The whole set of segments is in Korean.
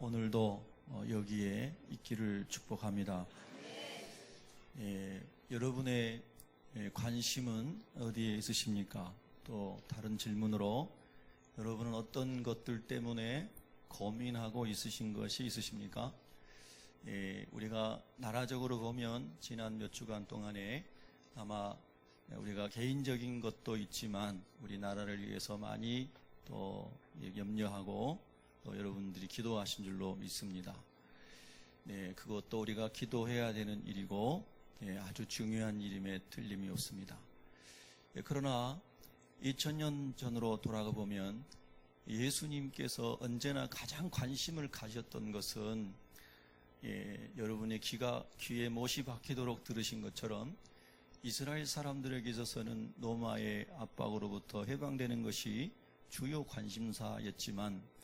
오늘도 여기에 있기를 축복합니다. 여러분의 관심은 어디에 있으십니까? 또 다른 질문으로 여러분은 어떤 것들 때문에 고민하고 있으신 것이 있으십니까? 우리가 나라적으로 보면 지난 몇 주간 동안에 아마 우리가 개인적인 것도 있지만 우리 나라를 위해서 많이 또 염려하고 또 여러분들이 기도하신 줄로 믿습니다. 그것도 우리가 기도해야 되는 일이고 아주 중요한 일임에 틀림이 없습니다. 그러나 2000년 전으로 돌아가 보면 예수님께서 언제나 가장 관심을 가졌던 것은 여러분의 귀에 못이 박히도록 들으신 것처럼 이스라엘 사람들에게 있어서는 로마의 압박으로부터 해방되는 것이 주요 관심사였지만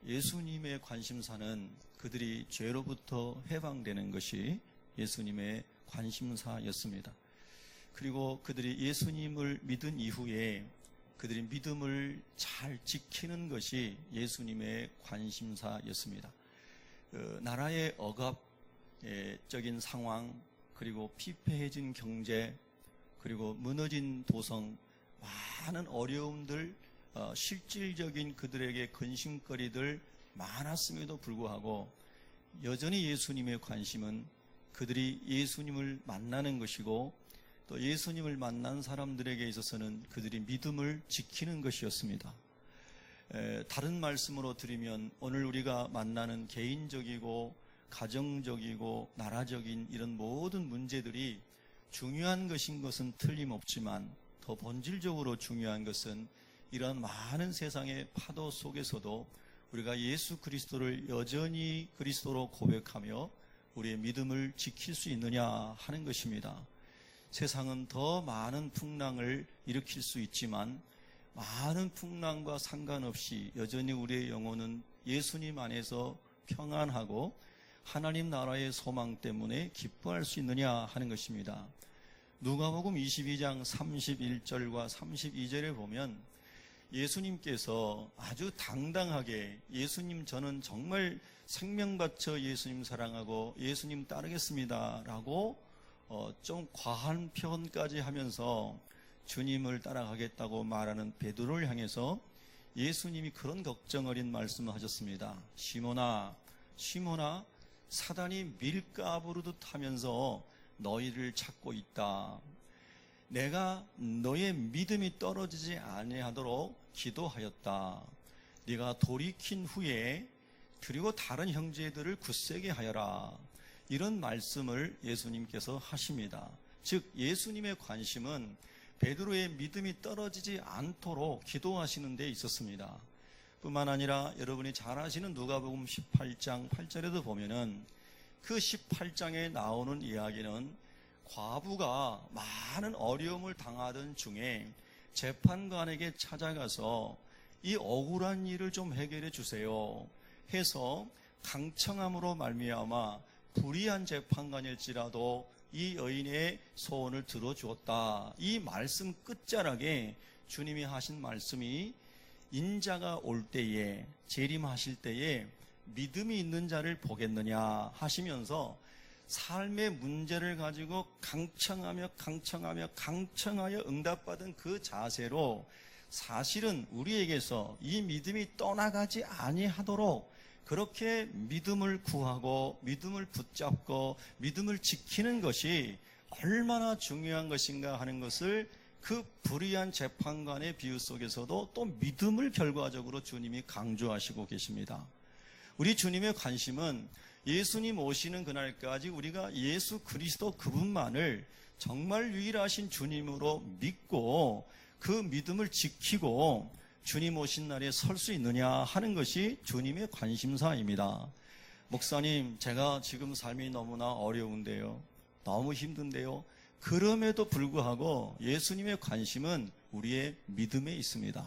예수님의 관심사는 그들이 죄로부터 해방되는 것이 예수님의 관심사였습니다. 그리고 그들이 예수님을 믿은 이후에 그들이 믿음을 잘 지키는 것이 예수님의 관심사였습니다. 나라의 억압적인 상황, 그리고 피폐해진 경제, 그리고 무너진 도성, 많은 어려움들, 실질적인 그들에게 근심거리들 많았음에도 불구하고 여전히 예수님의 관심은 그들이 예수님을 만나는 것이고 또 예수님을 만난 사람들에게 있어서는 그들이 믿음을 지키는 것이었습니다. 다른 말씀으로 드리면 오늘 우리가 만나는 개인적이고 가정적이고 나라적인 이런 모든 문제들이 중요한 것은 틀림없지만 더 본질적으로 중요한 것은 이런 많은 세상의 파도 속에서도 우리가 예수 그리스도를 여전히 그리스도로 고백하며 우리의 믿음을 지킬 수 있느냐 하는 것입니다. 세상은 더 많은 풍랑을 일으킬 수 있지만 많은 풍랑과 상관없이 여전히 우리의 영혼은 예수님 안에서 평안하고 하나님 나라의 소망 때문에 기뻐할 수 있느냐 하는 것입니다. 누가복음 22장 31절과 32절에 보면 예수님께서 아주 당당하게 예수님 저는 정말 생명 바쳐 예수님 사랑하고 예수님 따르겠습니다 라고 좀 과한 표현까지 하면서 주님을 따라가겠다고 말하는 베드로를 향해서 예수님이 그런 걱정 어린 말씀을 하셨습니다. 시몬아 사단이 밀가부르듯 하면서 너희를 찾고 있다. 내가 너의 믿음이 떨어지지 아니하도록 기도하였다. 네가 돌이킨 후에 그리고 다른 형제들을 굳세게 하여라. 이런 말씀을 예수님께서 하십니다. 즉 예수님의 관심은 베드로의 믿음이 떨어지지 않도록 기도하시는 데 있었습니다. 뿐만 아니라 여러분이 잘 아시는 누가복음 18장 8절에도 보면은 그 18장에 나오는 이야기는 과부가 많은 어려움을 당하던 중에 재판관에게 찾아가서 이 억울한 일을 좀 해결해 주세요 해서 강청함으로 말미암아 불의한 재판관일지라도 이 여인의 소원을 들어주었다. 이 말씀 끝자락에 주님이 하신 말씀이 인자가 올 때에 재림하실 때에 믿음이 있는 자를 보겠느냐 하시면서 삶의 문제를 가지고 강청하여 응답받은 그 자세로 사실은 우리에게서 이 믿음이 떠나가지 아니하도록 그렇게 믿음을 구하고 믿음을 붙잡고 믿음을 지키는 것이 얼마나 중요한 것인가 하는 것을 그 불의한 재판관의 비유 속에서도 또 믿음을 결과적으로 주님이 강조하시고 계십니다. 우리 주님의 관심은 예수님 오시는 그날까지 우리가 예수 그리스도 그분만을 정말 유일하신 주님으로 믿고 그 믿음을 지키고 주님 오신 날에 설 수 있느냐 하는 것이 주님의 관심사입니다. 목사님, 제가 지금 삶이 너무나 어려운데요. 너무 힘든데요. 그럼에도 불구하고 예수님의 관심은 우리의 믿음에 있습니다.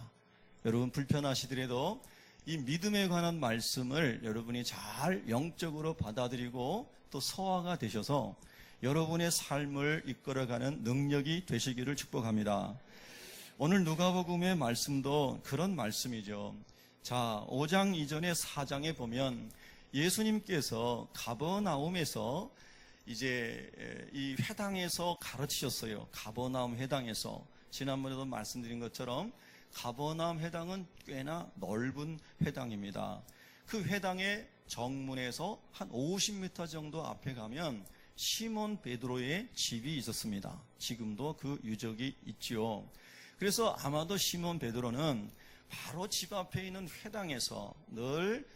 여러분 불편하시더라도 이 믿음에 관한 말씀을 여러분이 잘 영적으로 받아들이고 또 소화가 되셔서 여러분의 삶을 이끌어가는 능력이 되시기를 축복합니다. 오늘 누가복음의 말씀도 그런 말씀이죠. 자, 5장 이전의 4장에 보면 예수님께서 가버나움에서 이제 이 회당에서 가르치셨어요. 가버나움 회당에서. 지난번에도 말씀드린 것처럼 가버나움 회당은 꽤나 넓은 회당입니다. 그 회당의 정문에서 한 50m 정도 앞에 가면 시몬 베드로의 집이 있었습니다. 지금도 그 유적이 있지요. 그래서 아마도 시몬 베드로는 바로 집 앞에 있는 회당에서 늘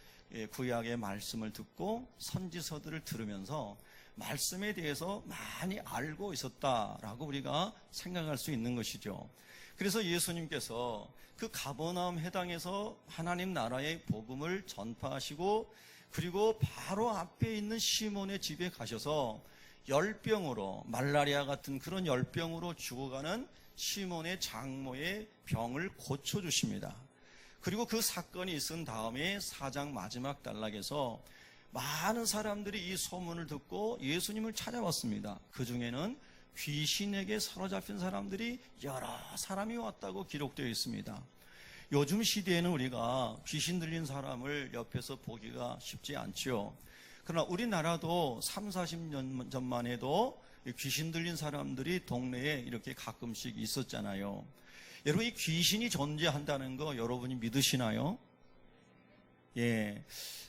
구약의 말씀을 듣고 선지서들을 들으면서 말씀에 대해서 많이 알고 있었다라고 우리가 생각할 수 있는 것이죠. 그래서 예수님께서 그 가버나움 회당에서 하나님 나라의 복음을 전파하시고 그리고 바로 앞에 있는 시몬의 집에 가셔서 열병으로, 말라리아 같은 그런 열병으로 죽어가는 시몬의 장모의 병을 고쳐주십니다. 그리고 그 사건이 있은 다음에 4장 마지막 단락에서 많은 사람들이 이 소문을 듣고 예수님을 찾아왔습니다. 그 중에는 귀신에게 사로잡힌 사람들이 여러 사람이 왔다고 기록되어 있습니다. 요즘 시대에는 우리가 귀신 들린 사람을 옆에서 보기가 쉽지 않죠. 그러나 우리나라도 3, 40년 전만 해도 귀신 들린 사람들이 동네에 이렇게 가끔씩 있었잖아요. 여러분, 이 귀신이 존재한다는 거 여러분이 믿으시나요? 예.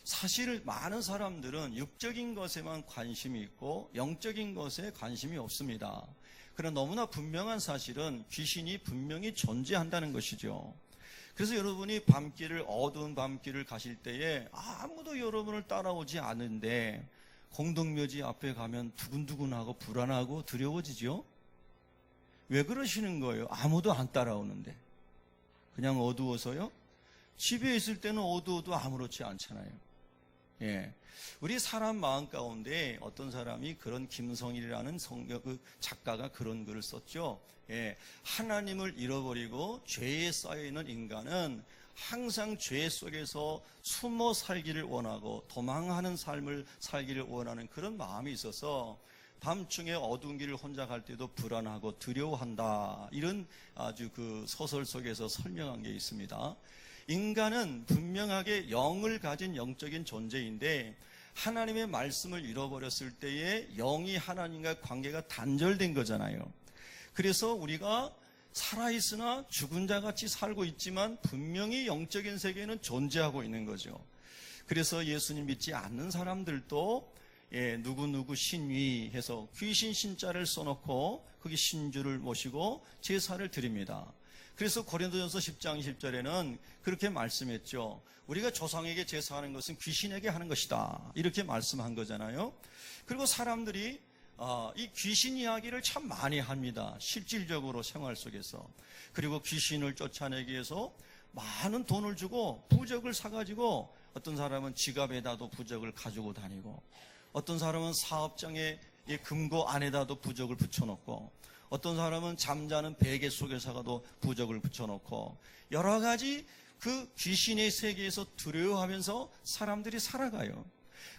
사실 많은 사람들은 육적인 것에만 관심이 있고 영적인 것에 관심이 없습니다. 그러나 너무나 분명한 사실은 귀신이 분명히 존재한다는 것이죠. 그래서 여러분이 밤길을, 어두운 밤길을 가실 때에 아무도 여러분을 따라오지 않은데 공동묘지 앞에 가면 두근두근하고 불안하고 두려워지죠? 왜 그러시는 거예요? 아무도 안 따라오는데. 그냥 어두워서요? 집에 있을 때는 어두워도 아무렇지 않잖아요. 예. 우리 사람 마음 가운데 어떤 사람이 그런 김성일이라는 그 작가가 그런 글을 썼죠. 예. 하나님을 잃어버리고 죄에 쌓여있는 인간은 항상 죄 속에서 숨어 살기를 원하고 도망하는 삶을 살기를 원하는 그런 마음이 있어서 밤중에 어두운 길을 혼자 갈 때도 불안하고 두려워한다. 이런 아주 그 소설 속에서 설명한 게 있습니다. 인간은 분명하게 영을 가진 영적인 존재인데 하나님의 말씀을 잃어버렸을 때에 영이 하나님과 관계가 단절된 거잖아요. 그래서 우리가 살아있으나 죽은 자 같이 살고 있지만 분명히 영적인 세계는 존재하고 있는 거죠. 그래서 예수님 믿지 않는 사람들도 누구누구 신위 해서 귀신 신자를 써놓고 거기 신주를 모시고 제사를 드립니다. 그래서 고린도전서 10장 10절에는 그렇게 말씀했죠. 우리가 조상에게 제사하는 것은 귀신에게 하는 것이다. 이렇게 말씀한 거잖아요. 그리고 사람들이 이 귀신 이야기를 참 많이 합니다. 실질적으로 생활 속에서. 그리고 귀신을 쫓아내기 위해서 많은 돈을 주고 부적을 사가지고 어떤 사람은 지갑에다도 부적을 가지고 다니고 어떤 사람은 사업장에 금고 안에다도 부적을 붙여놓고 어떤 사람은 잠자는 베개 속에다가도 부적을 붙여놓고 여러 가지 그 귀신의 세계에서 두려워하면서 사람들이 살아가요.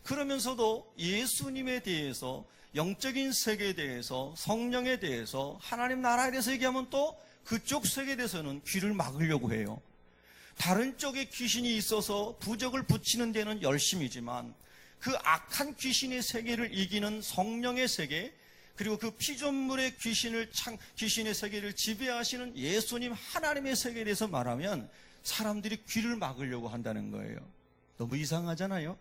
그러면서도 예수님에 대해서, 영적인 세계에 대해서, 성령에 대해서, 하나님 나라에 대해서 얘기하면 또 그쪽 세계에 대해서는 귀를 막으려고 해요. 다른 쪽에 귀신이 있어서 부적을 붙이는 데는 열심이지만 그 악한 귀신의 세계를 이기는 성령의 세계, 그리고 그 피조물의 귀신의 세계를 지배하시는 예수님 하나님의 세계에 대해서 말하면 사람들이 귀를 막으려고 한다는 거예요. 너무 이상하잖아요,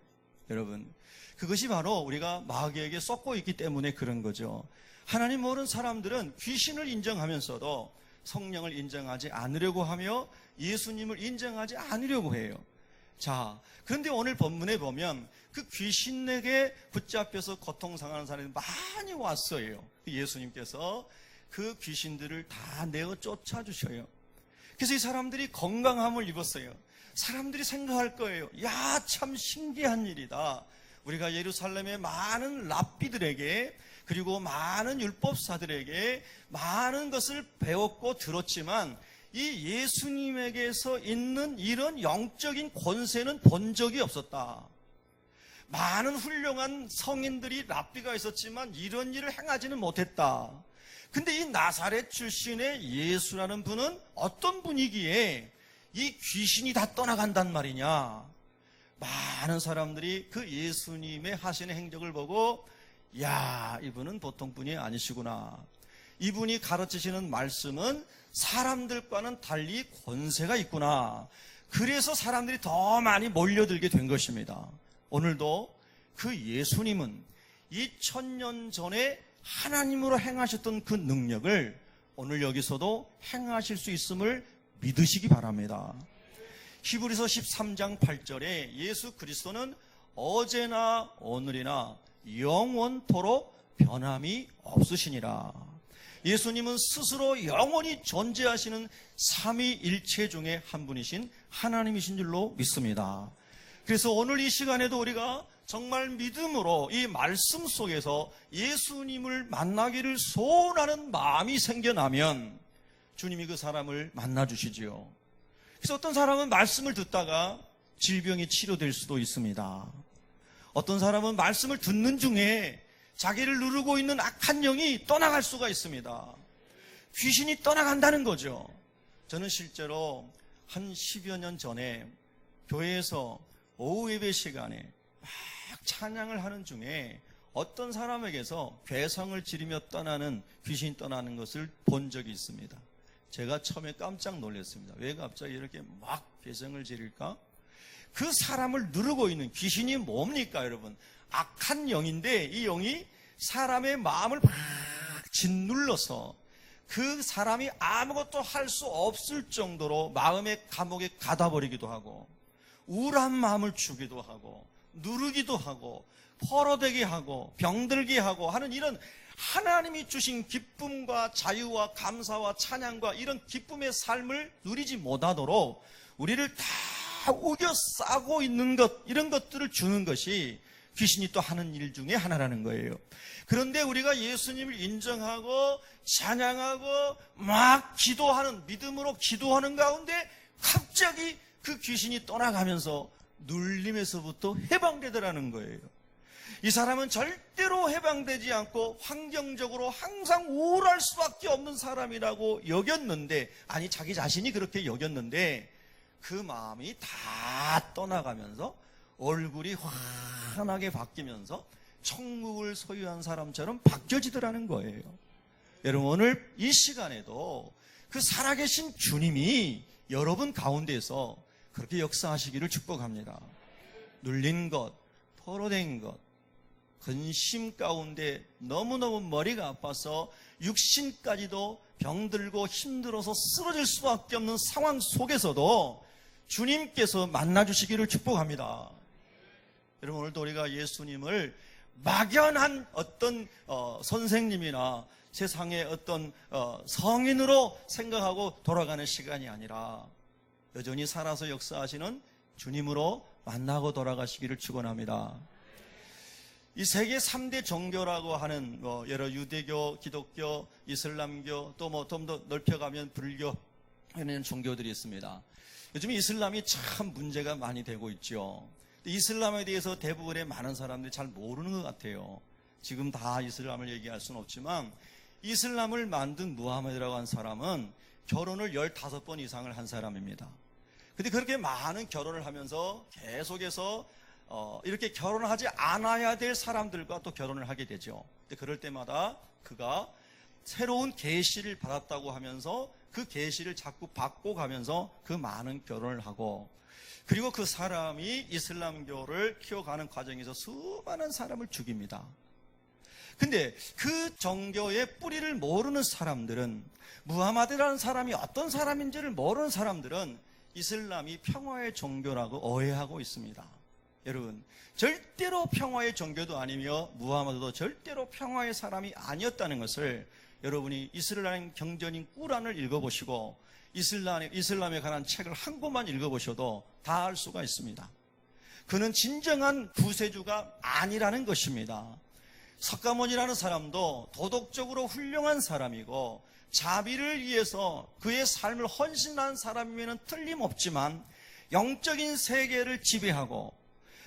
여러분. 그것이 바로 우리가 마귀에게 썩고 있기 때문에 그런 거죠. 하나님 모르는 사람들은 귀신을 인정하면서도 성령을 인정하지 않으려고 하며 예수님을 인정하지 않으려고 해요. 자, 그런데 오늘 본문에 보면 그 귀신에게 붙잡혀서 고통상하는 사람이 많이 왔어요. 예수님께서 그 귀신들을 다 내어 쫓아주셔요. 그래서 이 사람들이 건강함을 입었어요. 사람들이 생각할 거예요. 야, 참 신기한 일이다. 우리가 예루살렘의 많은 랍비들에게 그리고 많은 율법사들에게 많은 것을 배웠고 들었지만 이 예수님에게서 있는 이런 영적인 권세는 본 적이 없었다. 많은 훌륭한 성인들이 랍비가 있었지만 이런 일을 행하지는 못했다. 근데 이 나사렛 출신의 예수라는 분은 어떤 분이기에 이 귀신이 다 떠나간단 말이냐. 많은 사람들이 그 예수님의 하시는 행적을 보고 야, 이분은 보통 분이 아니시구나. 이분이 가르치시는 말씀은 사람들과는 달리 권세가 있구나. 그래서 사람들이 더 많이 몰려들게 된 것입니다. 오늘도 그 예수님은 2000년 전에 하나님으로 행하셨던 그 능력을 오늘 여기서도 행하실 수 있음을 믿으시기 바랍니다. 히브리서 13장 8절에 예수 그리스도는 어제나 오늘이나 영원토록 변함이 없으시니라. 예수님은 스스로 영원히 존재하시는 삼위일체 중에 한 분이신 하나님이신 줄로 믿습니다. 그래서 오늘 이 시간에도 우리가 정말 믿음으로 이 말씀 속에서 예수님을 만나기를 소원하는 마음이 생겨나면 주님이 그 사람을 만나주시지요. 그래서 어떤 사람은 말씀을 듣다가 질병이 치료될 수도 있습니다. 어떤 사람은 말씀을 듣는 중에 자기를 누르고 있는 악한 영이 떠나갈 수가 있습니다. 귀신이 떠나간다는 거죠. 저는 실제로 한 10여 년 전에 교회에서 오후 예배 시간에 막 찬양을 하는 중에 어떤 사람에게서 괴성을 지르며 떠나는 귀신이 떠나는 것을 본 적이 있습니다. 제가 처음에 깜짝 놀랐습니다. 왜 갑자기 이렇게 막 괴성을 지를까? 그 사람을 누르고 있는 귀신이 뭡니까, 여러분? 악한 영인데 이 영이 사람의 마음을 막 짓눌러서 그 사람이 아무것도 할 수 없을 정도로 마음의 감옥에 가둬버리기도 하고 우울한 마음을 주기도 하고 누르기도 하고 포로되게 하고 병들게 하고 하는 이런 하나님이 주신 기쁨과 자유와 감사와 찬양과 이런 기쁨의 삶을 누리지 못하도록 우리를 다 우겨 싸고 있는 것, 이런 것들을 주는 것이 귀신이 또 하는 일 중에 하나라는 거예요. 그런데 우리가 예수님을 인정하고 찬양하고 막 기도하는, 믿음으로 기도하는 가운데 갑자기 그 귀신이 떠나가면서 눌림에서부터 해방되더라는 거예요. 이 사람은 절대로 해방되지 않고 환경적으로 항상 우울할 수밖에 없는 사람이라고 여겼는데, 아니 자기 자신이 그렇게 여겼는데 그 마음이 다 떠나가면서 얼굴이 환하게 바뀌면서 천국을 소유한 사람처럼 바뀌어지더라는 거예요. 여러분, 오늘 이 시간에도 그 살아계신 주님이 여러분 가운데서 그렇게 역사하시기를 축복합니다. 눌린 것, 포로된 것, 근심 가운데 너무너무 머리가 아파서 육신까지도 병들고 힘들어서 쓰러질 수밖에 없는 상황 속에서도 주님께서 만나주시기를 축복합니다. 여러분, 오늘도 우리가 예수님을 막연한 어떤 선생님이나 세상의 어떤 성인으로 생각하고 돌아가는 시간이 아니라 여전히 살아서 역사하시는 주님으로 만나고 돌아가시기를 축원합니다. 이 세계 3대 종교라고 하는 여러 유대교, 기독교, 이슬람교, 또 뭐 좀 더 넓혀가면 불교 이런 종교들이 있습니다. 요즘 이슬람이 참 문제가 많이 되고 있죠. 이슬람에 대해서 대부분의 많은 사람들이 잘 모르는 것 같아요. 지금 다 이슬람을 얘기할 수는 없지만 이슬람을 만든 무하메드라고 한 사람은 결혼을 15번 이상을 한 사람입니다. 근데 그렇게 많은 결혼을 하면서 계속해서 이렇게 결혼하지 않아야 될 사람들과 또 결혼을 하게 되죠. 근데 그럴 때마다 그가 새로운 계시를 받았다고 하면서 그 계시를 자꾸 받고 가면서 그 많은 결혼을 하고, 그리고 그 사람이 이슬람교를 키워가는 과정에서 수많은 사람을 죽입니다. 근데 그 종교의 뿌리를 모르는 사람들은, 무하마드라는 사람이 어떤 사람인지를 모르는 사람들은 이슬람이 평화의 종교라고 오해하고 있습니다. 여러분, 절대로 평화의 종교도 아니며 무하마드도 절대로 평화의 사람이 아니었다는 것을 여러분이 이슬람 경전인 꾸란을 읽어보시고 이슬람에 관한 책을 한 권만 읽어보셔도 다 알 수가 있습니다. 그는 진정한 구세주가 아니라는 것입니다. 석가모니라는 사람도 도덕적으로 훌륭한 사람이고 자비를 위해서 그의 삶을 헌신한 사람이면 틀림없지만 영적인 세계를 지배하고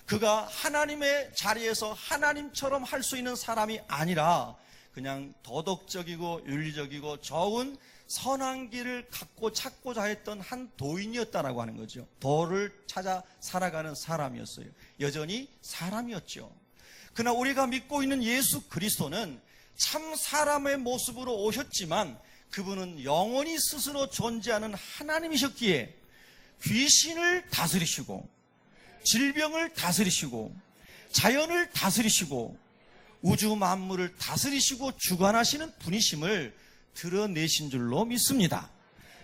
그가 하나님의 자리에서 하나님처럼 할 수 있는 사람이 아니라 그냥 도덕적이고 윤리적이고 좋은 선한 길을 찾고자 했던 한 도인이었다라고 하는 거죠. 도를 찾아 살아가는 사람이었어요. 여전히 사람이었죠. 그러나 우리가 믿고 있는 예수 그리스도는 참 사람의 모습으로 오셨지만 그분은 영원히 스스로 존재하는 하나님이셨기에 귀신을 다스리시고 질병을 다스리시고 자연을 다스리시고 우주 만물을 다스리시고 주관하시는 분이심을 드러내신 줄로 믿습니다.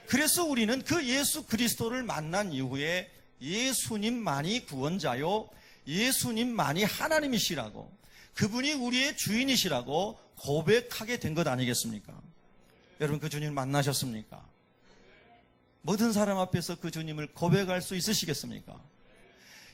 그래서 우리는 그 예수 그리스도를 만난 이후에 예수님만이 구원자요, 예수님만이 하나님이시라고, 그분이 우리의 주인이시라고 고백하게 된 것 아니겠습니까? 여러분, 그 주님을 만나셨습니까? 모든 사람 앞에서 그 주님을 고백할 수 있으시겠습니까?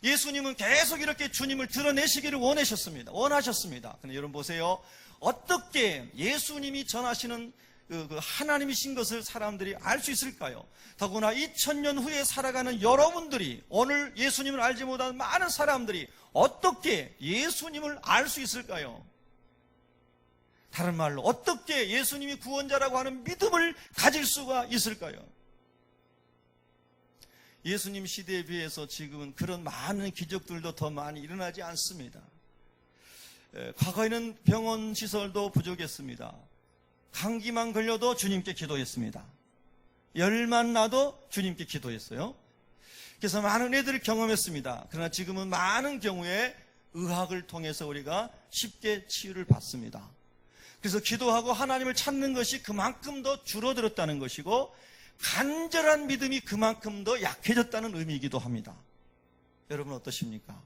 예수님은 계속 이렇게 주님을 드러내시기를 원하셨습니다. 근데 여러분 보세요. 어떻게 예수님이 전하시는 그 하나님이신 것을 사람들이 알 수 있을까요? 더구나 2000년 후에 살아가는 여러분들이, 오늘 예수님을 알지 못하는 많은 사람들이 어떻게 예수님을 알 수 있을까요? 다른 말로 어떻게 예수님이 구원자라고 하는 믿음을 가질 수가 있을까요? 예수님 시대에 비해서 지금은 그런 많은 기적들도 더 많이 일어나지 않습니다. 과거에는 병원 시설도 부족했습니다. 감기만 걸려도 주님께 기도했습니다. 열만 나도 주님께 기도했어요. 그래서 많은 애들을 경험했습니다. 그러나 지금은 많은 경우에 의학을 통해서 우리가 쉽게 치유를 받습니다. 그래서 기도하고 하나님을 찾는 것이 그만큼 더 줄어들었다는 것이고 간절한 믿음이 그만큼 더 약해졌다는 의미이기도 합니다. 여러분 어떠십니까?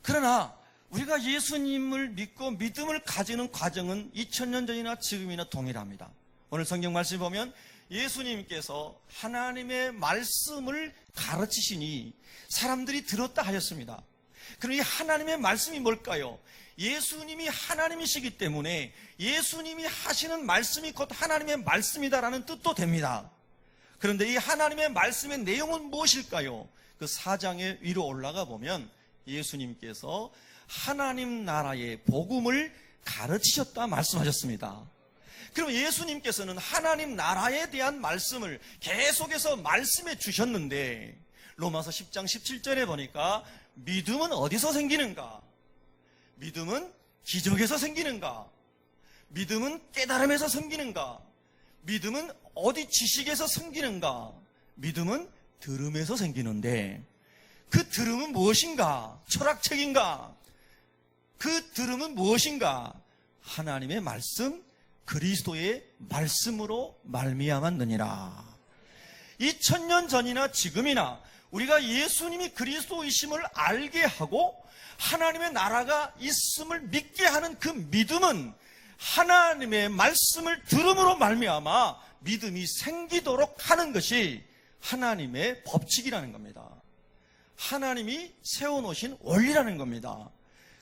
그러나 우리가 예수님을 믿고 믿음을 가지는 과정은 2000년 전이나 지금이나 동일합니다. 오늘 성경 말씀 보면 예수님께서 하나님의 말씀을 가르치시니 사람들이 들었다 하셨습니다. 그럼 이 하나님의 말씀이 뭘까요? 예수님이 하나님이시기 때문에 예수님이 하시는 말씀이 곧 하나님의 말씀이다라는 뜻도 됩니다. 그런데 이 하나님의 말씀의 내용은 무엇일까요? 그 4장의 위로 올라가 보면 예수님께서 하나님 나라의 복음을 가르치셨다 말씀하셨습니다. 그럼 예수님께서는 하나님 나라에 대한 말씀을 계속해서 말씀해 주셨는데 로마서 10장 17절에 보니까 믿음은 어디서 생기는가? 믿음은 기적에서 생기는가? 믿음은 깨달음에서 생기는가? 믿음은 어디 지식에서 생기는가? 믿음은 들음에서 생기는데 그 들음은 무엇인가? 철학책인가? 그 들음은 무엇인가? 하나님의 말씀, 그리스도의 말씀으로 말미암았느니라. 2000년 전이나 지금이나 우리가 예수님이 그리스도이심을 알게 하고 하나님의 나라가 있음을 믿게 하는 그 믿음은 하나님의 말씀을 들음으로 말미암아 믿음이 생기도록 하는 것이 하나님의 법칙이라는 겁니다. 하나님이 세워놓으신 원리라는 겁니다.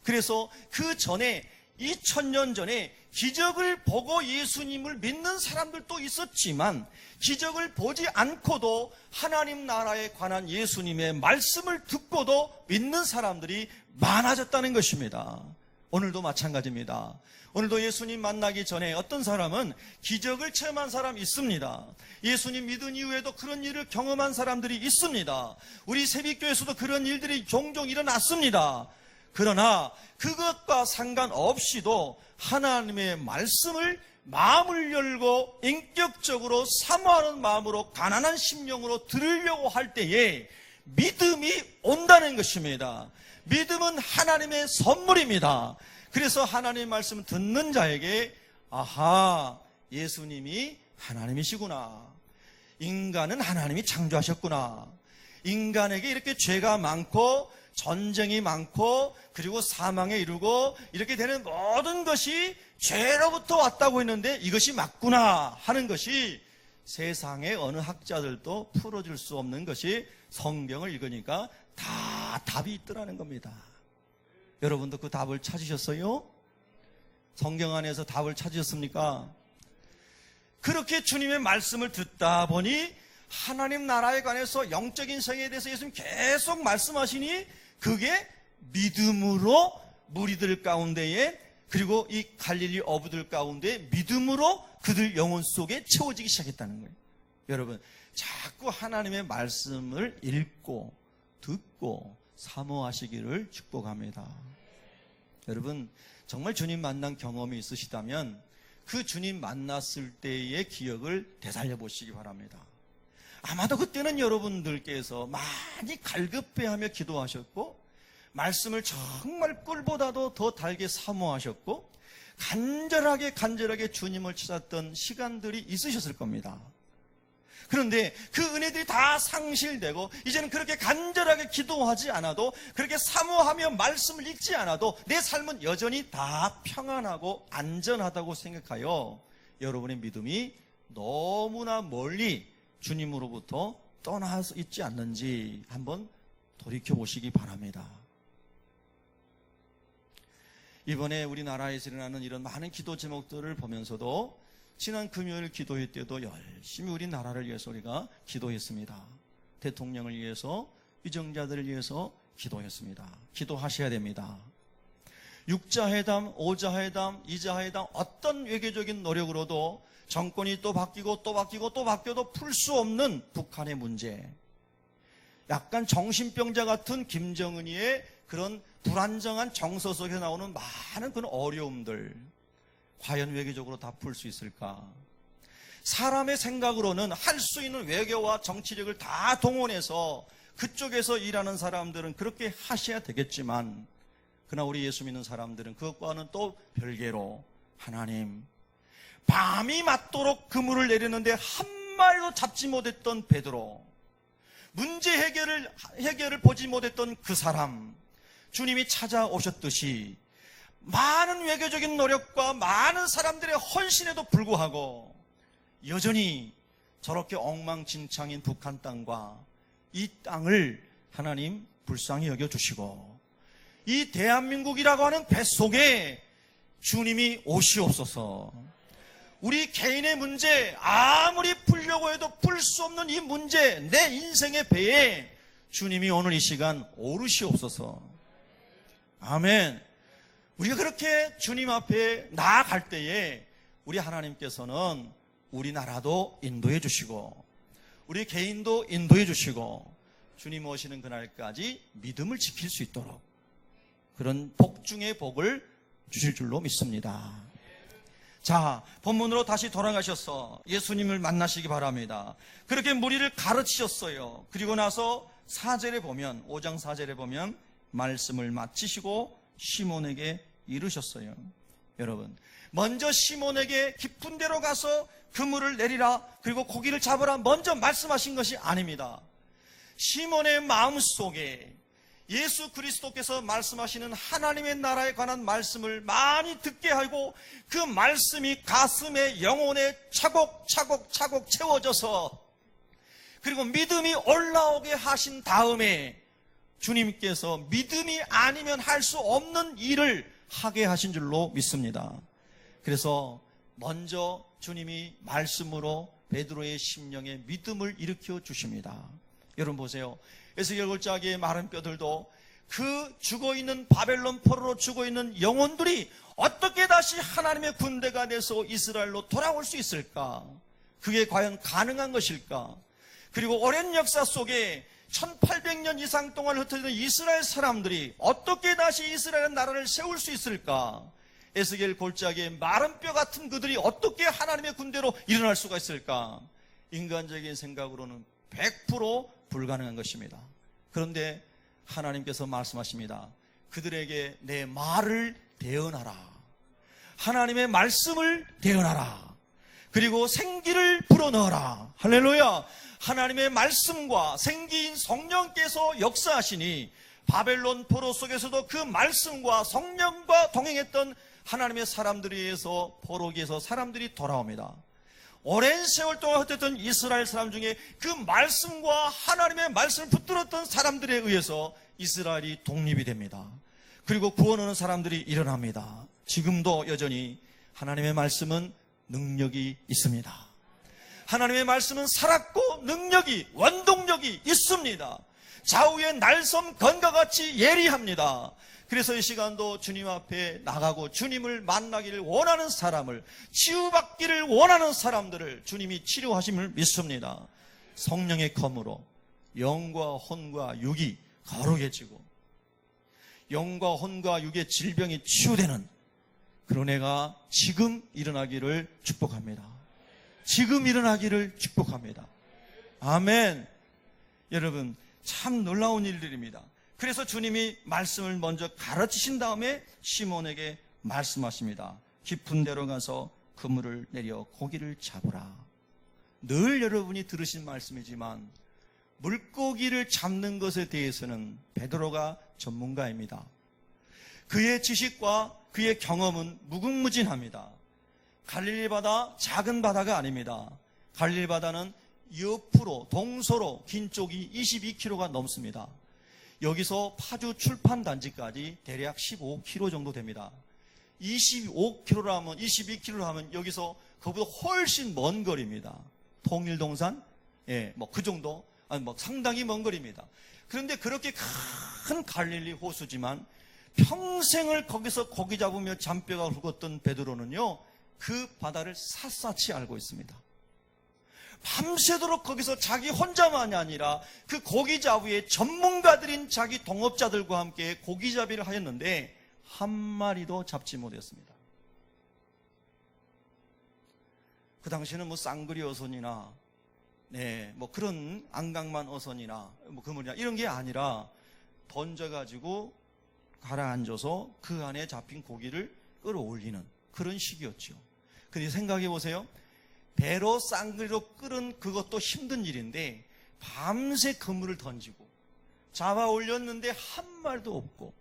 그래서 그 전에 2000년 전에 기적을 보고 예수님을 믿는 사람들도 있었지만 기적을 보지 않고도 하나님 나라에 관한 예수님의 말씀을 듣고도 믿는 사람들이 많아졌다는 것입니다. 오늘도 마찬가지입니다. 오늘도 예수님 만나기 전에 어떤 사람은 기적을 체험한 사람이 있습니다. 예수님 믿은 이후에도 그런 일을 경험한 사람들이 있습니다. 우리 새빛교회에서도 그런 일들이 종종 일어났습니다. 그러나 그것과 상관없이도 하나님의 말씀을 마음을 열고 인격적으로 사모하는 마음으로 가난한 심령으로 들으려고 할 때에 믿음이 온다는 것입니다. 믿음은 하나님의 선물입니다. 그래서 하나님의 말씀을 듣는 자에게 아하, 예수님이 하나님이시구나. 인간은 하나님이 창조하셨구나. 인간에게 이렇게 죄가 많고 전쟁이 많고 그리고 사망에 이르고 이렇게 되는 모든 것이 죄로부터 왔다고 했는데 이것이 맞구나 하는 것이 세상의 어느 학자들도 풀어줄 수 없는 것이 성경을 읽으니까 다 답이 있더라는 겁니다. 여러분도 그 답을 찾으셨어요? 성경 안에서 답을 찾으셨습니까? 그렇게 주님의 말씀을 듣다 보니 하나님 나라에 관해서 영적인 세계에 대해서 예수님 계속 말씀하시니 그게 믿음으로 무리들 가운데에 그리고 이 갈릴리 어부들 가운데 믿음으로 그들 영혼 속에 채워지기 시작했다는 거예요. 여러분, 자꾸 하나님의 말씀을 읽고 듣고 사모하시기를 축복합니다. 여러분, 정말 주님 만난 경험이 있으시다면 그 주님 만났을 때의 기억을 되살려 보시기 바랍니다. 아마도 그때는 여러분들께서 많이 갈급해하며 기도하셨고, 말씀을 정말 꿀보다도 더 달게 사모하셨고, 간절하게 주님을 찾았던 시간들이 있으셨을 겁니다. 그런데 그 은혜들이 다 상실되고 이제는 그렇게 간절하게 기도하지 않아도, 그렇게 사모하며 말씀을 읽지 않아도 내 삶은 여전히 다 평안하고 안전하다고 생각하여 여러분의 믿음이 너무나 멀리 주님으로부터 떠나서 있지 않는지 한번 돌이켜보시기 바랍니다. 이번에 우리나라에서 일어나는 이런 많은 기도 제목들을 보면서도 지난 금요일 기도회 때도 열심히 우리나라를 위해서 우리가 기도했습니다. 대통령을 위해서, 위정자들을 위해서 기도했습니다. 기도하셔야 됩니다. 6자회담, 5자회담, 2자회담 어떤 외교적인 노력으로도 정권이 또 바뀌고 또 바뀌고 또 바뀌어도 풀 수 없는 북한의 문제, 약간 정신병자 같은 김정은이의 그런 불안정한 정서 속에 나오는 많은 그런 어려움들, 과연 외교적으로 다 풀 수 있을까? 사람의 생각으로는 할 수 있는 외교와 정치력을 다 동원해서 그쪽에서 일하는 사람들은 그렇게 하셔야 되겠지만, 그러나 우리 예수 믿는 사람들은 그것과는 또 별개로, 하나님, 밤이 맞도록 그물을 내리는데 한 마리도 잡지 못했던 베드로, 문제 해결을 보지 못했던 그 사람, 주님이 찾아오셨듯이 많은 외교적인 노력과 많은 사람들의 헌신에도 불구하고 여전히 저렇게 엉망진창인 북한 땅과 이 땅을 하나님 불쌍히 여겨주시고, 이 대한민국이라고 하는 뱃속에 주님이 오시옵소서. 우리 개인의 문제, 아무리 풀려고 해도 풀 수 없는 이 문제, 내 인생의 배에 주님이 오늘 이 시간 오르시옵소서. 아멘. 우리가 그렇게 주님 앞에 나아갈 때에 우리 하나님께서는 우리나라도 인도해 주시고, 우리 개인도 인도해 주시고, 주님 오시는 그날까지 믿음을 지킬 수 있도록 그런 복 중의 복을 주실 줄로 믿습니다. 자, 본문으로 다시 돌아가셔서 예수님을 만나시기 바랍니다. 그렇게 무리를 가르치셨어요. 그리고 나서 4절에 보면, 5장 4절에 보면 말씀을 마치시고 시몬에게 이르셨어요. 여러분, 먼저 시몬에게 깊은 데로 가서 그물을 내리라, 그리고 고기를 잡으라 먼저 말씀하신 것이 아닙니다. 시몬의 마음속에 예수 그리스도께서 말씀하시는 하나님의 나라에 관한 말씀을 많이 듣게 하고, 그 말씀이 가슴에, 영혼에 차곡차곡 채워져서, 그리고 믿음이 올라오게 하신 다음에 주님께서 믿음이 아니면 할 수 없는 일을 하게 하신 줄로 믿습니다. 그래서 먼저 주님이 말씀으로 베드로의 심령에 믿음을 일으켜 주십니다. 여러분 보세요. 에스겔 골짜기의 마른 뼈들도 그 죽어있는 바벨론 포로로 죽어있는 영혼들이 어떻게 다시 하나님의 군대가 돼서 이스라엘로 돌아올 수 있을까? 그게 과연 가능한 것일까? 그리고 오랜 역사 속에 1800년 이상 동안 흩어지는 이스라엘 사람들이 어떻게 다시 이스라엘 나라를 세울 수 있을까? 에스겔 골짜기의 마른 뼈 같은 그들이 어떻게 하나님의 군대로 일어날 수가 있을까? 인간적인 생각으로는 100% 불가능한 것입니다. 그런데 하나님께서 말씀하십니다. 그들에게 내 말을 대언하라. 하나님의 말씀을 대언하라. 그리고 생기를 불어넣어라. 할렐루야. 하나님의 말씀과 생기인 성령께서 역사하시니 바벨론 포로 속에서도 그 말씀과 성령과 동행했던 하나님의 사람들에 의해서 포로기에서 사람들이 돌아옵니다. 오랜 세월 동안 흩어졌던 이스라엘 사람 중에 그 말씀과 하나님의 말씀을 붙들었던 사람들에 의해서 이스라엘이 독립이 됩니다. 그리고 구원하는 사람들이 일어납니다. 지금도 여전히 하나님의 말씀은 능력이 있습니다. 하나님의 말씀은 살았고 능력이, 원동력이 있습니다. 좌우의 날섬 건과 같이 예리합니다. 그래서 이 시간도 주님 앞에 나가고 주님을 만나기를 원하는 사람을, 치유받기를 원하는 사람들을 주님이 치료하심을 믿습니다. 성령의 검으로 영과 혼과 육이 거룩해지고 영과 혼과 육의 질병이 치유되는 그런 해가 지금 일어나기를 축복합니다. 지금 일어나기를 축복합니다. 아멘. 여러분, 참 놀라운 일들입니다. 그래서 주님이 말씀을 먼저 가르치신 다음에 시몬에게 말씀하십니다. 깊은 데로 가서 그물을 내려 고기를 잡으라. 늘 여러분이 들으신 말씀이지만 물고기를 잡는 것에 대해서는 베드로가 전문가입니다. 그의 지식과 그의 경험은 무궁무진합니다. 갈릴리 바다, 작은 바다가 아닙니다. 갈릴리 바다는 옆으로 동서로 긴 쪽이 22km가 넘습니다. 여기서 파주 출판단지까지 대략 15km 정도 됩니다. 25km라면 22km 하면 여기서 그보다 훨씬 먼 거리입니다. 통일동산, 뭐 그 정도, 뭐 상당히 먼 거리입니다. 그런데 그렇게 큰 갈릴리 호수지만 평생을 거기서 고기 잡으며 잔뼈가 굵었던 베드로는요, 그 바다를 샅샅이 알고 있습니다. 밤새도록 거기서 자기 혼자만이 아니라 그 고기잡이의 전문가들인 자기 동업자들과 함께 고기잡이를 하였는데 한 마리도 잡지 못했습니다. 그 당시에는 뭐 쌍그리 어선이나 뭐 그런 안강만 어선이나 뭐 그물이나 이런 게 아니라 던져가지고 가라앉아서 그 안에 잡힌 고기를 끌어올리는 그런 시기였죠. 근데 생각해 보세요. 배로 쌍그리로 끌은 그것도 힘든 일인데 밤새 그물을 던지고 잡아 올렸는데 한 마리도 없고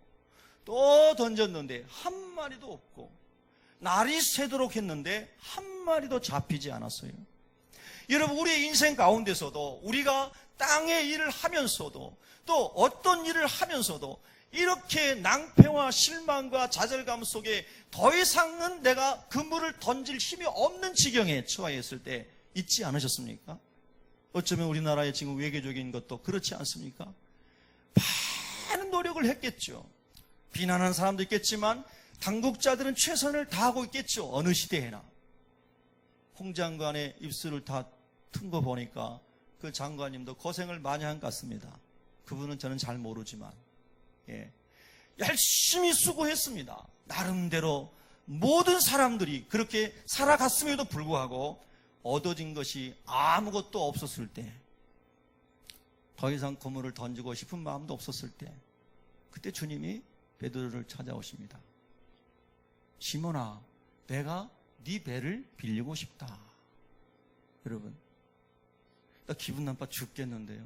또 던졌는데 한 마리도 없고 날이 새도록 했는데 한 마리도 잡히지 않았어요. 여러분, 우리의 인생 가운데서도 우리가 땅의 일을 하면서도 또 어떤 일을 하면서도 이렇게 낭패와 실망과 좌절감 속에 더 이상은 내가 그물을 던질 힘이 없는 지경에 처해 있을 때 있지 않으셨습니까? 어쩌면 우리나라의 지금 외교적인 것도 그렇지 않습니까? 많은 노력을 했겠죠. 비난하는 사람도 있겠지만 당국자들은 최선을 다하고 있겠죠. 어느 시대에나. 홍 장관의 입술을 다 튼 거 보니까 그 장관님도 고생을 많이 한 것 같습니다. 그분은 저는 잘 모르지만 열심히 수고했습니다. 나름대로 모든 사람들이 그렇게 살아갔음에도 불구하고 얻어진 것이 아무것도 없었을 때, 더 이상 그물을 던지고 싶은 마음도 없었을 때, 그때 주님이 베드로를 찾아오십니다. 시몬아, 내가 네 배를 빌리고 싶다. 여러분, 나 기분 나빠 죽겠는데요.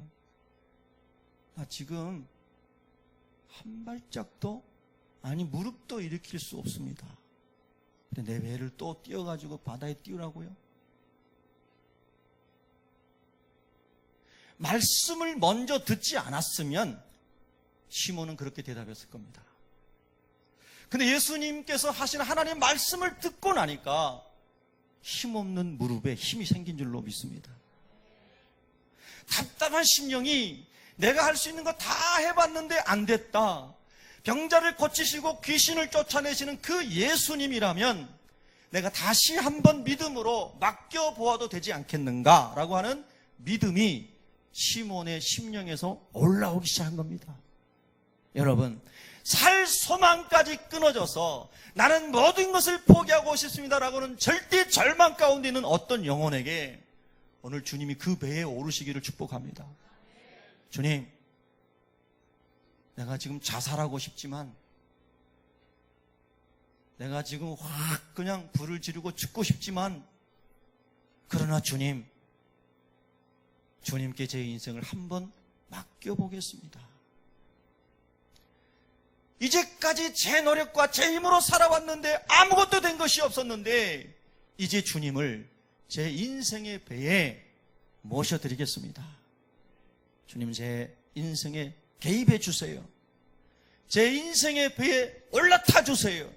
나 지금 한 발짝도, 아니 무릎도 일으킬 수 없습니다. 근데 내 배를 또 띄워가지고 바다에 띄우라고요? 말씀을 먼저 듣지 않았으면 시몬은 그렇게 대답했을 겁니다. 근데 예수님께서 하신 하나님의 말씀을 듣고 나니까 힘없는 무릎에 힘이 생긴 줄로 믿습니다. 답답한 심령이 내가 할 수 있는 거 다 해봤는데 안 됐다. 병자를 고치시고 귀신을 쫓아내시는 그 예수님이라면 내가 다시 한번 믿음으로 맡겨보아도 되지 않겠는가 라고 하는 믿음이 시몬의 심령에서 올라오기 시작한 겁니다. 여러분, 살 소망까지 끊어져서 나는 모든 것을 포기하고 싶습니다라고는 절대 절망 가운데 있는 어떤 영혼에게 오늘 주님이 그 배에 오르시기를 축복합니다. 주님, 내가 지금 자살하고 싶지만, 내가 지금 확 그냥 불을 지르고 죽고 싶지만, 그러나 주님, 주님께 제 인생을 한번 맡겨보겠습니다. 이제까지 제 노력과 제 힘으로 살아왔는데 아무것도 된 것이 없었는데 이제 주님을 제 인생의 배에 모셔드리겠습니다. 주님, 제 인생에 개입해 주세요. 제 인생의 배에 올라타 주세요.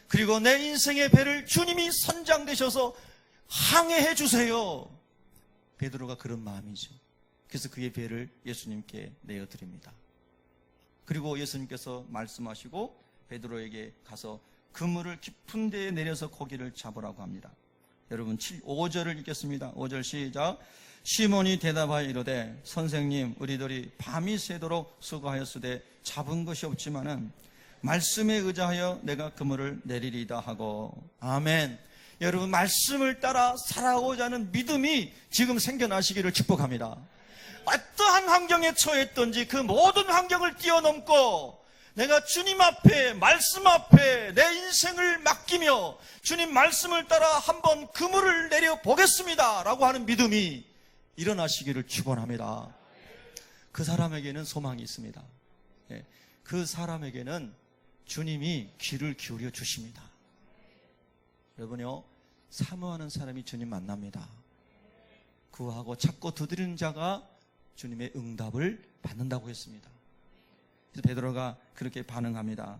그리고 내 인생의 배를 주님이 선장되셔서 항해해 주세요. 베드로가 그런 마음이죠. 그래서 그의 배를 예수님께 내어드립니다. 그리고 예수님께서 말씀하시고 베드로에게 가서 그물을 깊은 데에 내려서 고기를 잡으라고 합니다. 여러분 5절을 읽겠습니다. 5절 시작. 시몬이 대답하여 이르되 선생님 우리들이 밤이 새도록 수고하였으되 잡은 것이 없지만은 말씀에 의지하여 내가 그물을 내리리다 하고. 아멘. 여러분 말씀을 따라 살아가고자 하는 믿음이 지금 생겨나시기를 축복합니다. 어떠한 환경에 처했든지 그 모든 환경을 뛰어넘고 내가 주님 앞에 말씀 앞에 내 인생을 맡기며 주님 말씀을 따라 한번 그물을 내려보겠습니다 라고 하는 믿음이 일어나시기를 축원합니다. 그 사람에게는 소망이 있습니다. 그 사람에게는 주님이 귀를 기울여 주십니다. 여러분요, 사모하는 사람이 주님 만납니다. 구하고 찾고 두드리는 자가 주님의 응답을 받는다고 했습니다. 그래서 베드로가 그렇게 반응합니다.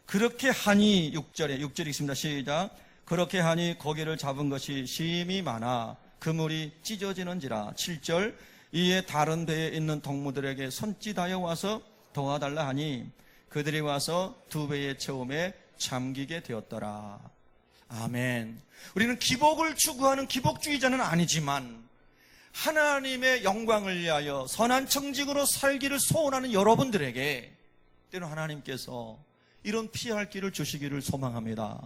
그렇게 하니 6절 읽습니다. 시작. 그렇게 하니 고기를 잡은 것이 심히 많아 그물이 찢어지는지라. 7절. 이에 다른 배에 있는 동무들에게 손짓하여 와서 도와달라 하니 그들이 와서 두 배의 채움에 잠기게 되었더라. 아멘. 우리는 기복을 추구하는 기복주의자는 아니지만 하나님의 영광을 위하여 선한 청직으로 살기를 소원하는 여러분들에게 때로 하나님께서 이런 피할 길을 주시기를 소망합니다.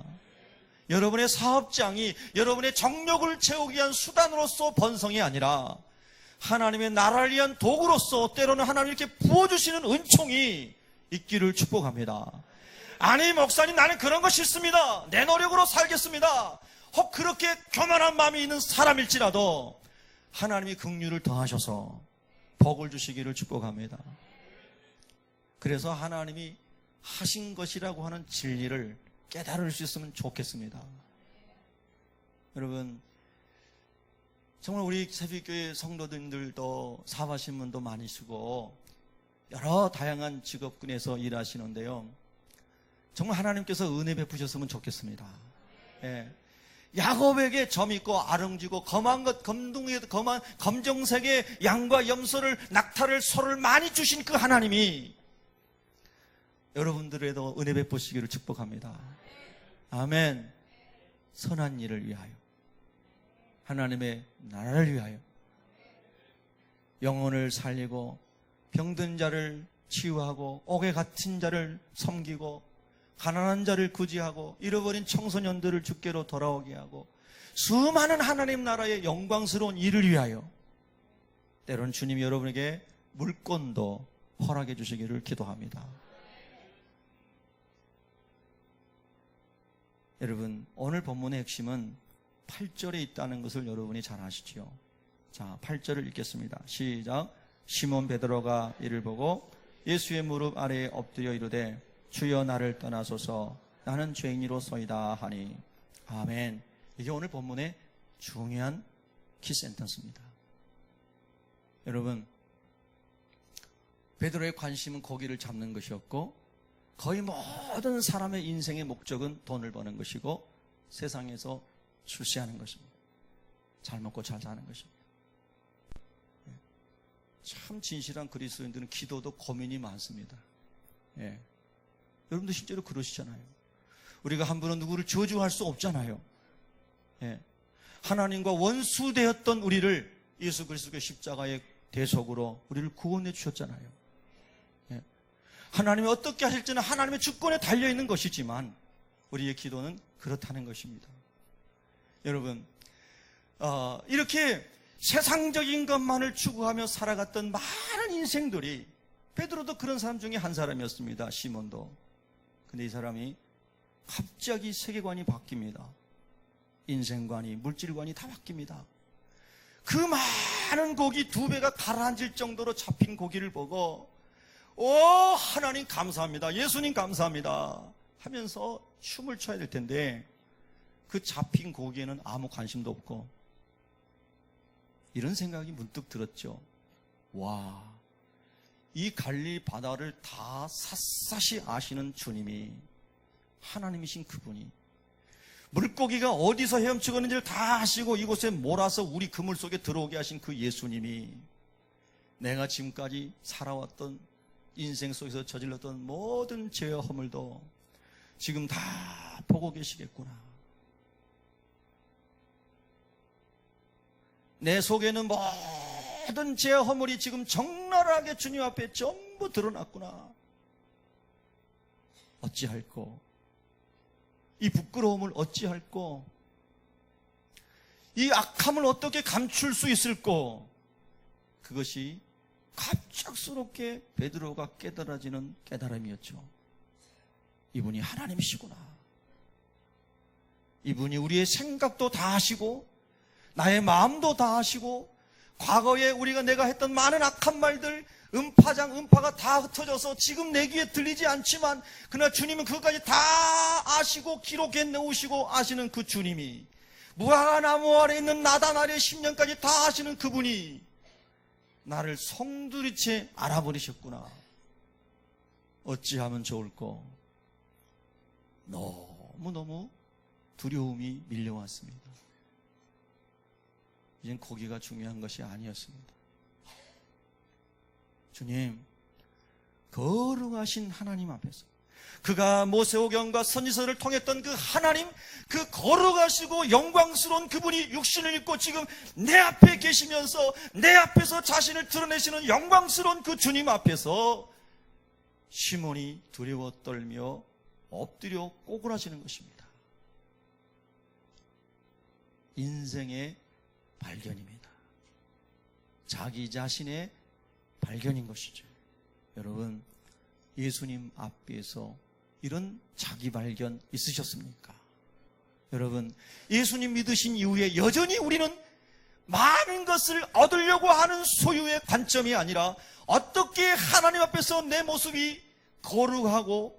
여러분의 사업장이 여러분의 정욕을 채우기 위한 수단으로서 번성이 아니라 하나님의 나라를 위한 도구로서 때로는 하나님 이렇게 부어주시는 은총이 있기를 축복합니다. 아니 목사님 나는 그런 거 싫습니다. 내 노력으로 살겠습니다. 혹 그렇게 교만한 마음이 있는 사람일지라도 하나님이 긍휼을 더하셔서 복을 주시기를 축복합니다. 그래서 하나님이 하신 것이라고 하는 진리를 깨달을 수 있으면 좋겠습니다. 여러분 정말 우리 새벽교회 성도님들도 사업하신 분도 많으시고 여러 다양한 직업군에서 일하시는데요, 정말 하나님께서 은혜 베푸셨으면 좋겠습니다. 예. 야곱에게 점 있고 아름지고 검한 것 검둥이에도 검한 검정색의 양과 염소를 낙타를 소를 많이 주신 그 하나님이 여러분들에도 은혜 베푸시기를 축복합니다. 아멘. 선한 일을 위하여, 하나님의 나라를 위하여, 영혼을 살리고 병든 자를 치유하고 옥에 갇힌 자를 섬기고 가난한 자를 구제하고 잃어버린 청소년들을 주께로 돌아오게 하고 수많은 하나님 나라의 영광스러운 일을 위하여 때로는 주님이 여러분에게 물권도 허락해 주시기를 기도합니다. 여러분 오늘 본문의 핵심은 8절에 있다는 것을 여러분이 잘 아시죠? 자, 8절을 읽겠습니다. 시작. 시몬 베드로가 이를 보고 예수의 무릎 아래에 엎드려 이르되 주여 나를 떠나소서 나는 죄인이로소이다 하니. 아멘. 이게 오늘 본문의 중요한 키센텐스입니다. 여러분 베드로의 관심은 고기를 잡는 것이었고 거의 모든 사람의 인생의 목적은 돈을 버는 것이고 세상에서 출세하는 것입니다. 잘 먹고 잘 사는 것입니다. 참 진실한 그리스도인들은 기도도 고민이 많습니다. 예. 여러분도 실제로 그러시잖아요. 우리가 함부로 누구를 저주할 수 없잖아요. 예. 하나님과 원수되었던 우리를 예수 그리스도의 십자가의 대속으로 우리를 구원해 주셨잖아요. 예. 하나님이 어떻게 하실지는 하나님의 주권에 달려있는 것이지만 우리의 기도는 그렇다는 것입니다. 여러분 이렇게 세상적인 것만을 추구하며 살아갔던 많은 인생들이, 베드로도 그런 사람 중에 한 사람이었습니다. 시몬도. 근데 이 사람이 갑자기 세계관이 바뀝니다. 인생관이, 물질관이 다 바뀝니다. 그 많은 고기 2배가 가라앉을 정도로 잡힌 고기를 보고 오 하나님 감사합니다, 예수님 감사합니다 하면서 춤을 춰야 될 텐데 그 잡힌 고기에는 아무 관심도 없고 이런 생각이 문득 들었죠. 와, 이 갈릴리 바다를 다 샅샅이 아시는 주님이, 하나님이신 그분이, 물고기가 어디서 헤엄치고 있는지를 다 아시고 이곳에 몰아서 우리 그물 속에 들어오게 하신 그 예수님이 내가 지금까지 살아왔던 인생 속에서 저질렀던 모든 죄와 허물도 지금 다 보고 계시겠구나. 내 속에는 모든 죄와 허물이 지금 적나라하게 주님 앞에 전부 드러났구나. 어찌할꼬? 이 부끄러움을 어찌할꼬? 이 악함을 어떻게 감출 수 있을꼬? 그것이 갑작스럽게 베드로가 깨달아지는 깨달음이었죠. 이분이 하나님이시구나. 이분이 우리의 생각도 다 아시고 나의 마음도 다 아시고 과거에 내가 했던 많은 악한 말들, 음파가 다 흩어져서 지금 내 귀에 들리지 않지만 그러나 주님은 그것까지 다 아시고 기록해 놓으시고 아시는 그 주님이, 무화과나무 아래 있는 나단 아래 10년까지 다 아시는 그분이 나를 송두리째 알아버리셨구나. 어찌하면 좋을꼬? 너무너무 두려움이 밀려왔습니다. 이젠 거기가 중요한 것이 아니었습니다. 주님, 거룩하신 하나님 앞에서 그가 모세오경과 선지서를 통했던 그 하나님, 그 거룩하시고 영광스러운 그분이 육신을 입고 지금 내 앞에 계시면서 내 앞에서 자신을 드러내시는 영광스러운 그 주님 앞에서 시몬이 두려워 떨며 엎드려 꼬꾸라지는 것입니다. 인생의 발견입니다. 자기 자신의 발견인 것이죠. 여러분, 예수님 앞에서 이런 자기 발견 있으셨습니까? 여러분, 예수님 믿으신 이후에 여전히 우리는 많은 것을 얻으려고 하는 소유의 관점이 아니라 어떻게 하나님 앞에서 내 모습이 거룩하고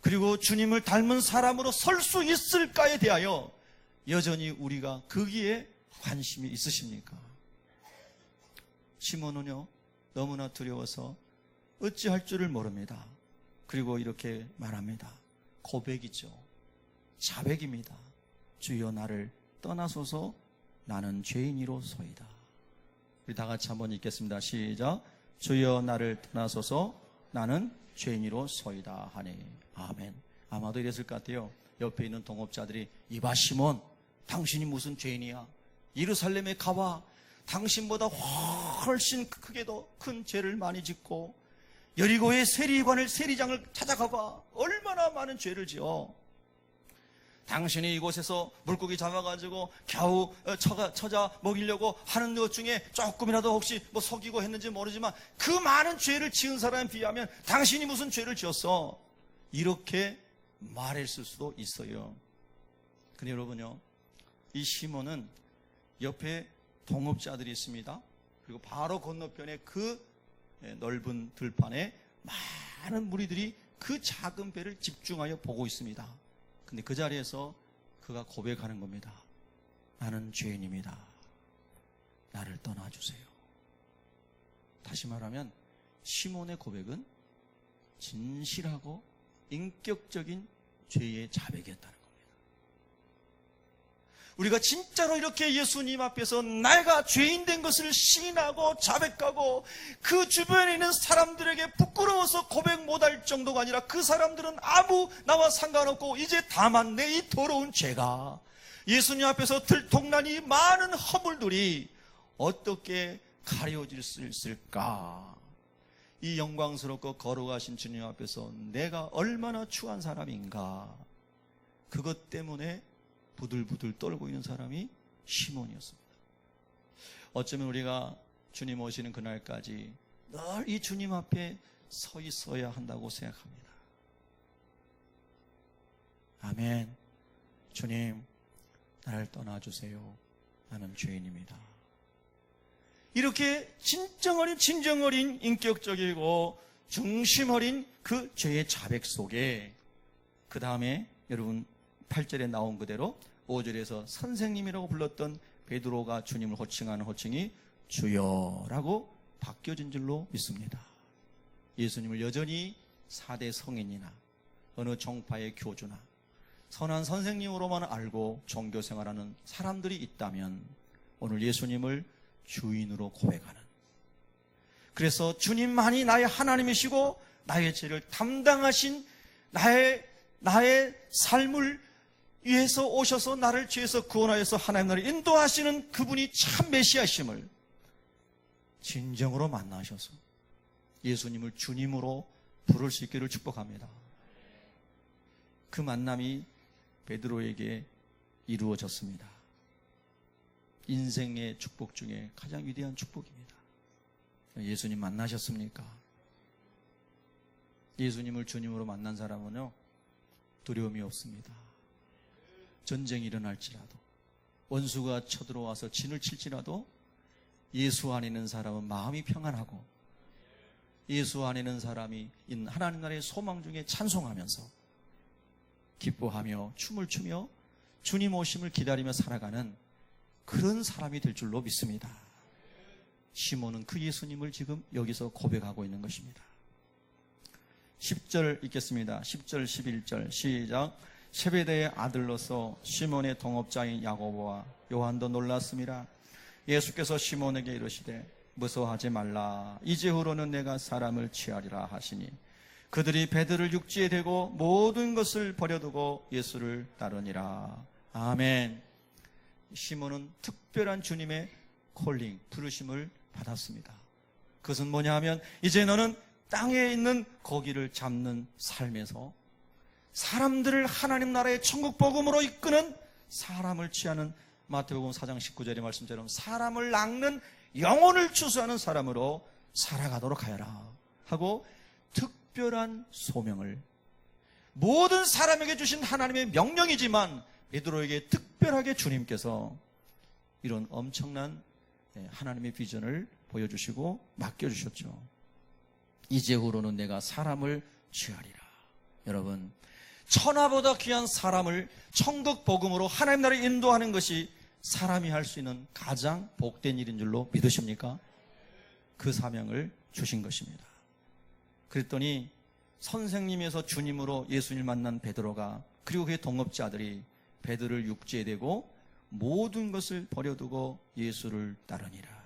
그리고 주님을 닮은 사람으로 설 수 있을까에 대하여 여전히 우리가 거기에 관심이 있으십니까? 시몬은요, 너무나 두려워서 어찌할 줄을 모릅니다. 그리고 이렇게 말합니다. 고백이죠. 자백입니다. 주여 나를 떠나소서, 나는 죄인이로소이다. 우리 다 같이 한번 읽겠습니다. 시작. 주여 나를 떠나소서, 나는 죄인이로소이다 하니. 아멘. 아마도 이랬을 것 같아요. 옆에 있는 동업자들이, 이봐 시몬, 당신이 무슨 죄인이야? 예루살렘에 가봐. 당신보다 훨씬 크게 더 큰 죄를 많이 짓고 여리고의 세리장을 찾아가봐. 얼마나 많은 죄를 지어. 당신이 이곳에서 물고기 잡아가지고 겨우 처자 먹이려고 하는 것 중에 조금이라도 혹시 속이고 했는지 모르지만 그 많은 죄를 지은 사람에 비하면 당신이 무슨 죄를 지었어? 이렇게 말했을 수도 있어요. 근데 여러분요, 이 시몬은 옆에 동업자들이 있습니다. 그리고 바로 건너편에 그 넓은 들판에 많은 무리들이 그 작은 배를 집중하여 보고 있습니다. 근데 그 자리에서 그가 고백하는 겁니다. 나는 죄인입니다. 나를 떠나주세요. 다시 말하면 시몬의 고백은 진실하고 인격적인 죄의 자백이었다는 겁니다. 우리가 진짜로 이렇게 예수님 앞에서 내가 죄인 된 것을 시인하고 자백하고 그 주변에 있는 사람들에게 부끄러워서 고백 못할 정도가 아니라 그 사람들은 아무 나와 상관없고 이제 다만 내 이 더러운 죄가 예수님 앞에서 들통나니 많은 허물들이 어떻게 가려질 수 있을까? 이 영광스럽고 거룩하신 주님 앞에서 내가 얼마나 추한 사람인가? 그것 때문에 부들부들 떨고 있는 사람이 시몬이었습니다. 어쩌면 우리가 주님 오시는 그날까지 늘 이 주님 앞에 서 있어야 한다고 생각합니다. 아멘. 주님, 나를 떠나주세요. 나는 죄인입니다. 이렇게 진정 어린 인격적이고 중심 어린 그 죄의 자백 속에 그 다음에 여러분 8절에 나온 그대로 5절에서 선생님이라고 불렀던 베드로가 주님을 호칭하는 호칭이 주여라고 바뀌어진 줄로 믿습니다. 예수님을 여전히 4대 성인이나 어느 종파의 교주나 선한 선생님으로만 알고 종교생활하는 사람들이 있다면 오늘 예수님을 주인으로 고백하는, 그래서 주님만이 나의 하나님이시고 나의 죄를 담당하신 나의 삶을 위해서 오셔서 나를 죄에서 구원하여서 하나님 나라를 인도하시는 그분이 참 메시아심을 진정으로 만나셔서 예수님을 주님으로 부를 수 있기를 축복합니다. 그 만남이 베드로에게 이루어졌습니다. 인생의 축복 중에 가장 위대한 축복입니다. 예수님 만나셨습니까? 예수님을 주님으로 만난 사람은요, 두려움이 없습니다. 전쟁이 일어날지라도, 원수가 쳐들어와서 진을 칠지라도 예수 안에 있는 사람은 마음이 평안하고, 예수 안에 있는 사람이 하나님 나라의 소망 중에 찬송하면서 기뻐하며 춤을 추며 주님 오심을 기다리며 살아가는 그런 사람이 될 줄로 믿습니다. 시몬은 그 예수님을 지금 여기서 고백하고 있는 것입니다. 10절 읽겠습니다. 10절 11절 시작. 세베대의 아들로서 시몬의 동업자인 야고보와 요한도 놀랐습니다. 예수께서 시몬에게 이르시되 무서워하지 말라. 이제후로는 내가 사람을 취하리라 하시니 그들이 베드로를 육지에 대고 모든 것을 버려두고 예수를 따르니라. 아멘. 시몬은 특별한 주님의 콜링, 부르심을 받았습니다. 그것은 뭐냐 하면 이제 너는 땅에 있는 고기를 잡는 삶에서 사람들을 하나님 나라의 천국 복음으로 이끄는, 사람을 취하는 마태복음 4장 19절의 말씀처럼 사람을 낚는, 영혼을 추수하는 사람으로 살아가도록 하여라 하고 특별한 소명을, 모든 사람에게 주신 하나님의 명령이지만 베드로에게 특별하게 주님께서 이런 엄청난 하나님의 비전을 보여주시고 맡겨주셨죠. 이제후로는 내가 사람을 취하리라. 여러분, 천하보다 귀한 사람을 천국 복음으로 하나님 나라에 인도하는 것이 사람이 할 수 있는 가장 복된 일인 줄로 믿으십니까? 그 사명을 주신 것입니다. 그랬더니 선생님에서 주님으로 예수님을 만난 베드로가, 그리고 그의 동업자들이 베드로를 육지에 대고 모든 것을 버려두고 예수를 따르니라.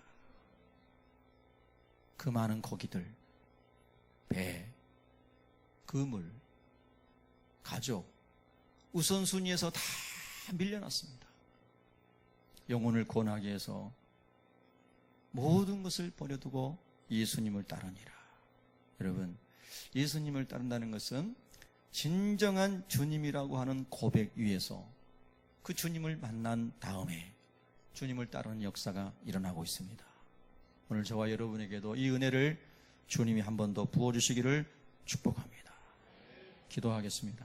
그 많은 고기들, 배, 그물, 가족, 우선순위에서 다 밀려났습니다. 영혼을 구원하기 위해서 모든 것을 버려두고 예수님을 따르니라. 여러분, 예수님을 따른다는 것은 진정한 주님이라고 하는 고백 위에서 그 주님을 만난 다음에 주님을 따르는 역사가 일어나고 있습니다. 오늘 저와 여러분에게도 이 은혜를 주님이 한 번 더 부어주시기를 축복합니다. 기도하겠습니다.